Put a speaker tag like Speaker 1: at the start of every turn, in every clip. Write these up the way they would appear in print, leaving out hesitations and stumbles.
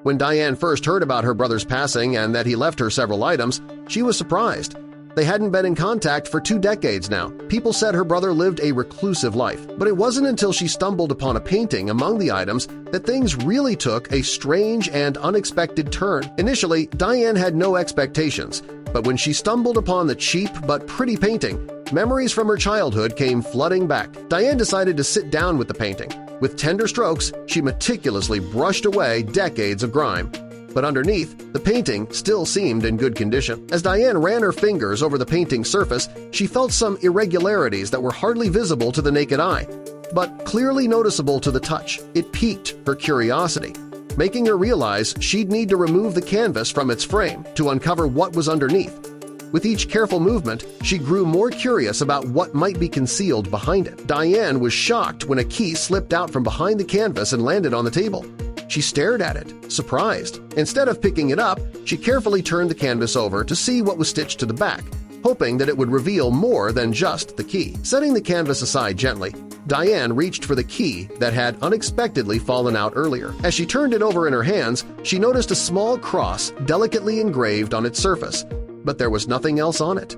Speaker 1: When Diane first heard about her brother's passing and that he left her several items, she was surprised. They hadn't been in contact for 2 decades now. People said her brother lived a reclusive life, but it wasn't until she stumbled upon a painting among the items that things really took a strange and unexpected turn. Initially, Diane had no expectations, but when she stumbled upon the cheap but pretty painting, memories from her childhood came flooding back. Diane decided to sit down with the painting. With tender strokes, she meticulously brushed away decades of grime. But underneath, the painting still seemed in good condition. As Diane ran her fingers over the painting's surface, she felt some irregularities that were hardly visible to the naked eye, but clearly noticeable to the touch. It piqued her curiosity, making her realize she'd need to remove the canvas from its frame to uncover what was underneath. With each careful movement, she grew more curious about what might be concealed behind it. Diane was shocked when a key slipped out from behind the canvas and landed on the table. She stared at it, surprised. Instead of picking it up, she carefully turned the canvas over to see what was stitched to the back, hoping that it would reveal more than just the key. Setting the canvas aside gently, Diane reached for the key that had unexpectedly fallen out earlier. As she turned it over in her hands, she noticed a small cross delicately engraved on its surface, but there was nothing else on it.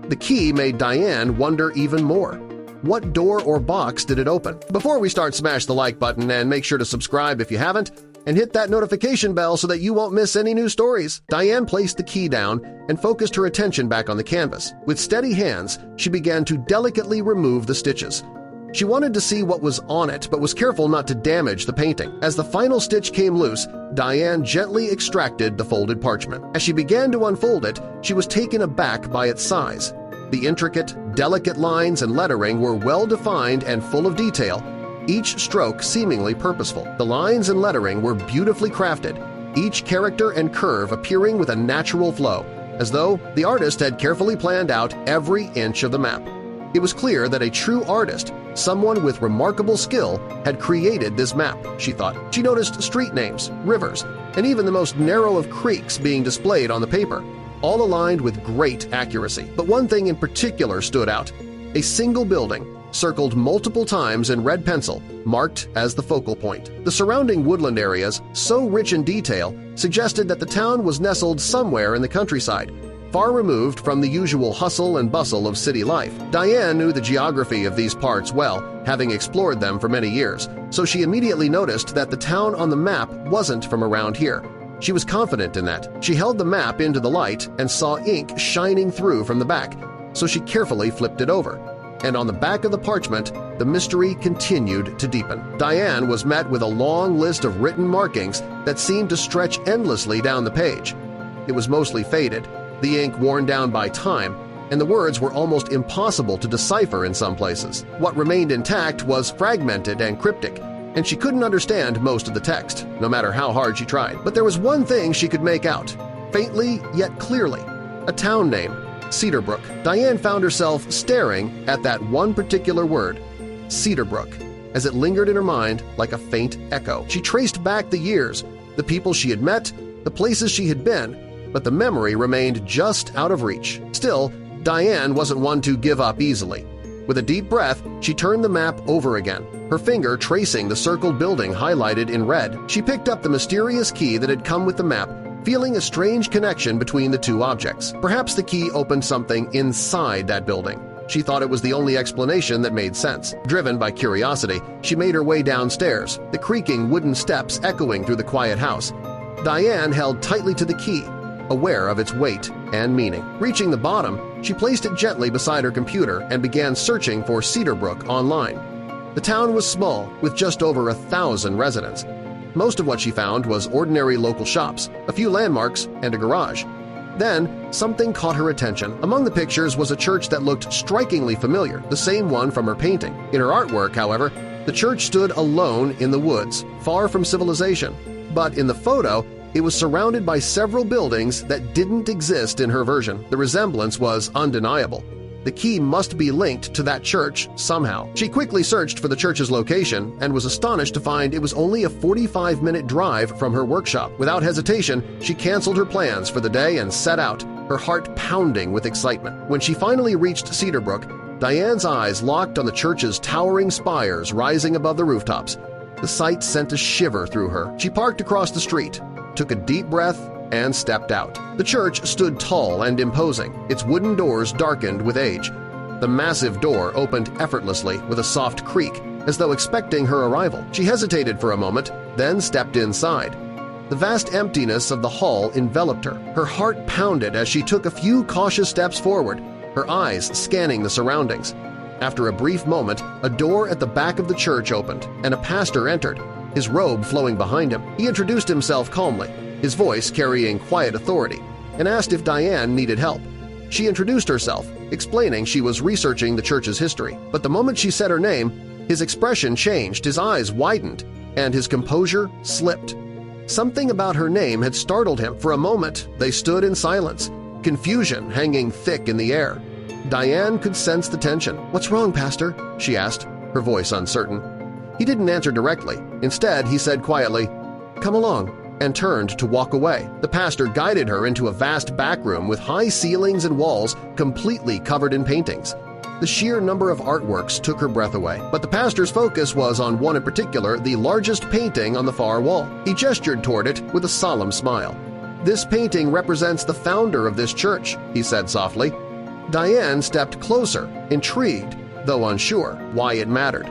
Speaker 1: The key made Diane wonder even more. What door or box did it open? Before we start, smash the like button and make sure to subscribe if you haven't, and hit that notification bell so that you won't miss any new stories. Diane placed the key down and focused her attention back on the canvas. With steady hands, she began to delicately remove the stitches. She wanted to see what was on it, but was careful not to damage the painting. As the final stitch came loose, Diane gently extracted the folded parchment. As she began to unfold it, she was taken aback by its size. The intricate, delicate lines and lettering were well-defined and full of detail, each stroke seemingly purposeful. The lines and lettering were beautifully crafted, each character and curve appearing with a natural flow, as though the artist had carefully planned out every inch of the map. It was clear that a true artist, someone with remarkable skill, had created this map, she thought. She noticed street names, rivers, and even the most narrow of creeks being displayed on the paper, all aligned with great accuracy. But one thing in particular stood out. A single building, circled multiple times in red pencil, marked as the focal point. The surrounding woodland areas, so rich in detail, suggested that the town was nestled somewhere in the countryside, far removed from the usual hustle and bustle of city life. Diane knew the geography of these parts well, having explored them for many years, so she immediately noticed that the town on the map wasn't from around here. She was confident in that. She held the map into the light and saw ink shining through from the back, so she carefully flipped it over. And on the back of the parchment, the mystery continued to deepen. Diane was met with a long list of written markings that seemed to stretch endlessly down the page. It was mostly faded, the ink worn down by time, and the words were almost impossible to decipher in some places. What remained intact was fragmented and cryptic, and she couldn't understand most of the text, no matter how hard she tried. But there was one thing she could make out, faintly yet clearly: a town name, Cedarbrook. Diane found herself staring at that one particular word, Cedarbrook, as it lingered in her mind like a faint echo. She traced back the years, the people she had met, the places she had been, but the memory remained just out of reach. Still, Diane wasn't one to give up easily. With a deep breath, she turned the map over again, her finger tracing the circled building highlighted in red. She picked up the mysterious key that had come with the map, feeling a strange connection between the two objects. Perhaps the key opened something inside that building. She thought it was the only explanation that made sense. Driven by curiosity, she made her way downstairs, the creaking wooden steps echoing through the quiet house. Diane held tightly to the key, aware of its weight and meaning. Reaching the bottom, she placed it gently beside her computer and began searching for Cedarbrook online. The town was small, with just over 1,000 residents. Most of what she found was ordinary local shops, a few landmarks, and a garage. Then, something caught her attention. Among the pictures was a church that looked strikingly familiar, the same one from her painting. In her artwork, however, the church stood alone in the woods, far from civilization. But in the photo, it was surrounded by several buildings that didn't exist in her version. The resemblance was undeniable. The key must be linked to that church somehow. She quickly searched for the church's location and was astonished to find it was only a 45-minute drive from her workshop. Without hesitation, she canceled her plans for the day and set out, her heart pounding with excitement. When she finally reached Cedarbrook, Diane's eyes locked on the church's towering spires rising above the rooftops. The sight sent a shiver through her. She parked across the street, took a deep breath, and stepped out. The church stood tall and imposing, its wooden doors darkened with age. The massive door opened effortlessly with a soft creak, as though expecting her arrival. She hesitated for a moment, then stepped inside. The vast emptiness of the hall enveloped her. Her heart pounded as she took a few cautious steps forward, her eyes scanning the surroundings. After a brief moment, a door at the back of the church opened, and a pastor entered, his robe flowing behind him. He introduced himself calmly, his voice carrying quiet authority, and asked if Diane needed help. She introduced herself, explaining she was researching the church's history. But the moment she said her name, his expression changed, his eyes widened, and his composure slipped. Something about her name had startled him. For a moment, they stood in silence, confusion hanging thick in the air. Diane could sense the tension. "What's wrong, Pastor?" she asked, her voice uncertain. He didn't answer directly. Instead, he said quietly, "Come along," and turned to walk away. The pastor guided her into a vast back room with high ceilings and walls completely covered in paintings. The sheer number of artworks took her breath away, but the pastor's focus was on one in particular, the largest painting on the far wall. He gestured toward it with a solemn smile. "This painting represents the founder of this church," he said softly. Diane stepped closer, intrigued, though unsure why it mattered.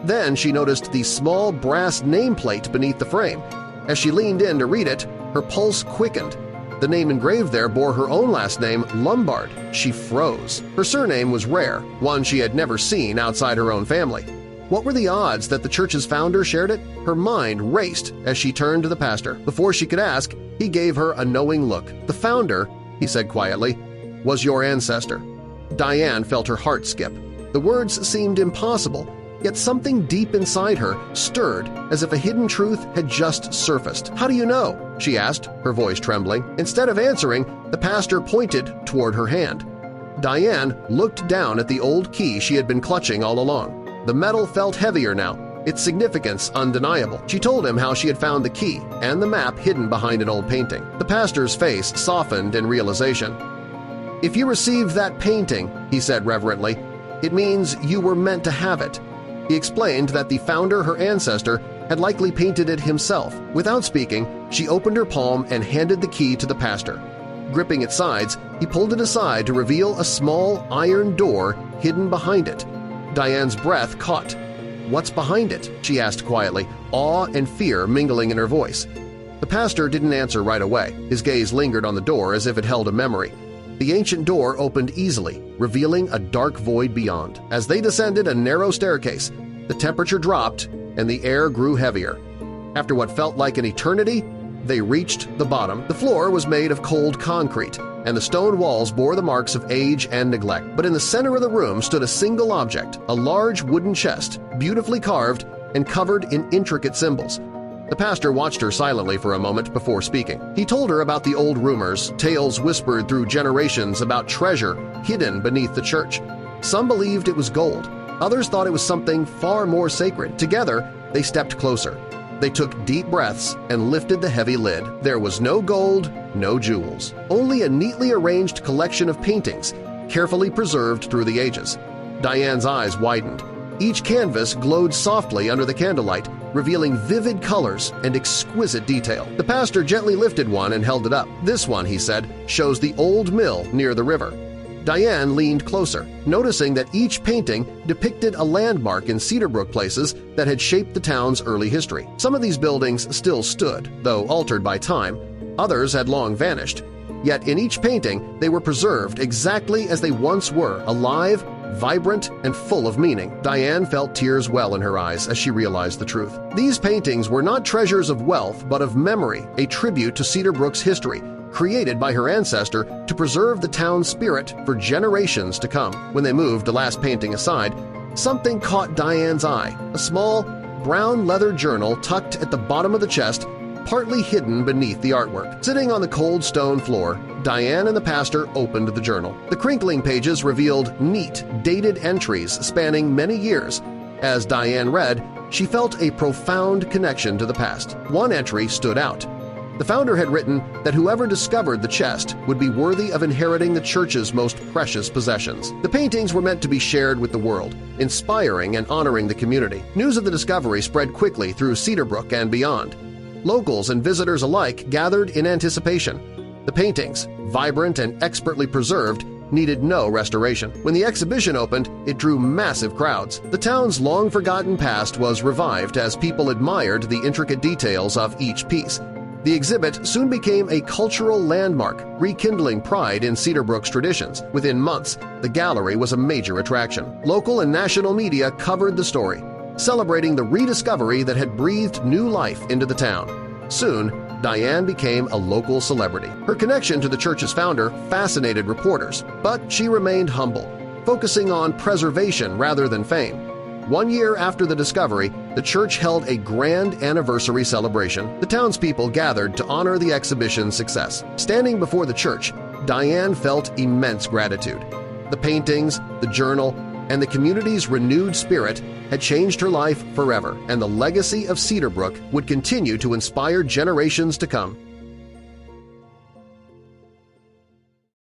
Speaker 1: Then she noticed the small brass nameplate beneath the frame. As she leaned in to read it, her pulse quickened. The name engraved there bore her own last name, Lombard. She froze. Her surname was rare, one she had never seen outside her own family. What were the odds that the church's founder shared it? Her mind raced as she turned to the pastor. Before she could ask, he gave her a knowing look. "The founder," he said quietly, "was your ancestor." Diane felt her heart skip. The words seemed impossible, yet something deep inside her stirred as if a hidden truth had just surfaced. "How do you know?" she asked, her voice trembling. Instead of answering, the pastor pointed toward her hand. Diane looked down at the old key she had been clutching all along. The metal felt heavier now, its significance undeniable. She told him how she had found the key and the map hidden behind an old painting. The pastor's face softened in realization. "If you received that painting," he said reverently, "it means you were meant to have it." He explained that the founder, her ancestor, had likely painted it himself. Without speaking, she opened her palm and handed the key to the pastor. Gripping its sides, he pulled it aside to reveal a small iron door hidden behind it. Diane's breath caught. "What's behind it?" she asked quietly, awe and fear mingling in her voice. The pastor didn't answer right away. His gaze lingered on the door as if it held a memory. The ancient door opened easily, revealing a dark void beyond. As they descended a narrow staircase, the temperature dropped and the air grew heavier. After what felt like an eternity, they reached the bottom. The floor was made of cold concrete, and the stone walls bore the marks of age and neglect. But in the center of the room stood a single object, a large wooden chest, beautifully carved and covered in intricate symbols. The pastor watched her silently for a moment before speaking. He told her about the old rumors, tales whispered through generations about treasure hidden beneath the church. Some believed it was gold. Others thought it was something far more sacred. Together, they stepped closer. They took deep breaths and lifted the heavy lid. There was no gold, no jewels, only a neatly arranged collection of paintings, carefully preserved through the ages. Diane's eyes widened. Each canvas glowed softly under the candlelight, revealing vivid colors and exquisite detail. The pastor gently lifted one and held it up. "This one," he said, "shows the old mill near the river." Diane leaned closer, noticing that each painting depicted a landmark in Cedarbrook places that had shaped the town's early history. Some of these buildings still stood, though altered by time. Others had long vanished. Yet in each painting they were preserved exactly as they once were, alive, vibrant, and full of meaning. Diane felt tears well in her eyes as she realized the truth. These paintings were not treasures of wealth but of memory, a tribute to Cedarbrook's history, created by her ancestor to preserve the town's spirit for generations to come. When they moved the last painting aside, something caught Diane's eye, a small, brown leather journal tucked at the bottom of the chest, partly hidden beneath the artwork. Sitting on the cold stone floor, Diane and the pastor opened the journal. The crinkling pages revealed neat, dated entries spanning many years. As Diane read, she felt a profound connection to the past. One entry stood out. The founder had written that whoever discovered the chest would be worthy of inheriting the church's most precious possessions. The paintings were meant to be shared with the world, inspiring and honoring the community. News of the discovery spread quickly through Cedarbrook and beyond. Locals and visitors alike gathered in anticipation. The paintings, vibrant and expertly preserved, needed no restoration. When the exhibition opened, it drew massive crowds. The town's long-forgotten past was revived as people admired the intricate details of each piece. The exhibit soon became a cultural landmark, rekindling pride in Cedarbrook's traditions. Within months, the gallery was a major attraction. Local and national media covered the story, celebrating the rediscovery that had breathed new life into the town. Soon, Diane became a local celebrity. Her connection to the church's founder fascinated reporters, but she remained humble, focusing on preservation rather than fame. 1 year after the discovery, the church held a grand anniversary celebration. The townspeople gathered to honor the exhibition's success. Standing before the church, Diane felt immense gratitude. The paintings, the journal, and the community's renewed spirit had changed her life forever, and the legacy of Cedarbrook would continue to inspire generations to come.